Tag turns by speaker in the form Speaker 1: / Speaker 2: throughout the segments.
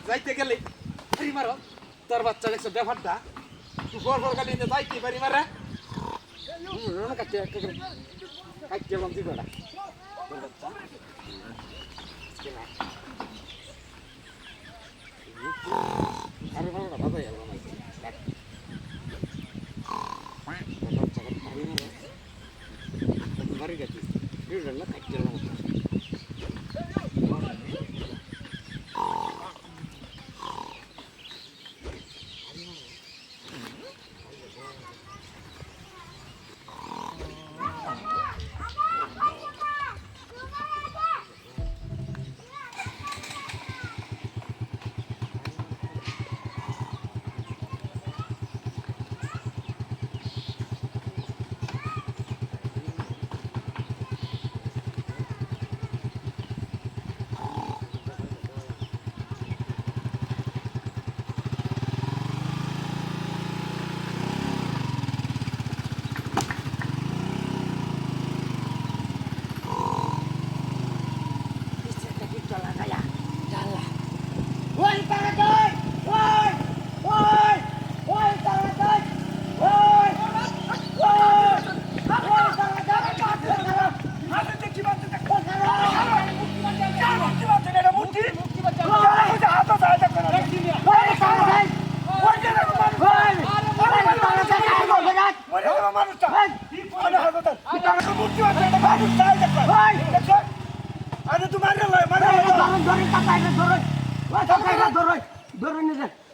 Speaker 1: যাইতে গেলে বাড়ি মারো তোর বাচ্চা দেখছো ব্যাপারটা তুই ফর ফর কাটিয়ে যাইতে বাড়ি মারা কাটিয়ে কাটিয়ে বললাম তুই বেড়া আরে ভালো না বাবা এলো না বাড়ি গেছি না কাটিয়ে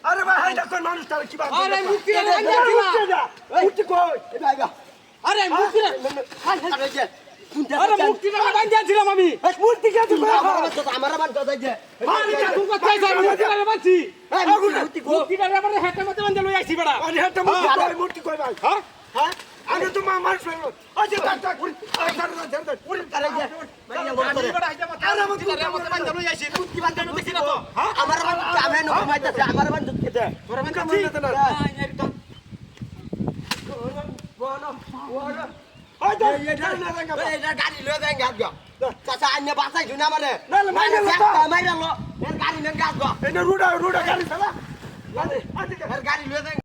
Speaker 2: আরে ভাই হাইটা কোন মানুষ তাহলে কি বাদ
Speaker 1: আরে মুক্তি না
Speaker 2: মুক্তি কই
Speaker 1: আরে মুক্তি না আরে মুক্তি না বাঁধিয়াছিলাম আমি
Speaker 2: মুক্তি কে তুমি
Speaker 3: আমার বাদ দাদা যে
Speaker 1: আরে তুমি কোথায় যাও মুক্তি না বাঁধছি মুক্তি না আবার হেঁটে মতে বাঁধে লই আইছি বেটা
Speaker 2: আরে হাইটা মুক্তি কই ভাই
Speaker 1: হ্যাঁ
Speaker 2: হ্যাঁ আরে তো মা মার ফেলো আজে কাটা পুরি পুরি
Speaker 3: করে যে মাইয়া বল করে
Speaker 1: আরে মুক্তি না মতে বাঁধে লই আইছি মুক্তি বাঁধে দেখি না তো
Speaker 3: আমার বাদ আমি ন কমাইতাছে আমার বাদ খেতে
Speaker 1: তোরা বাঁধে মানতে না
Speaker 3: গাড়ি লয়ে যাই গাছ গো চাচা আন্য বাসাই শুনা মানে
Speaker 2: মাইরা
Speaker 3: মাইরা লো গাড়ি নেন গাছ গো
Speaker 2: এনে রুডা গাড়ি চালা
Speaker 3: গাড়ি লয়ে যাই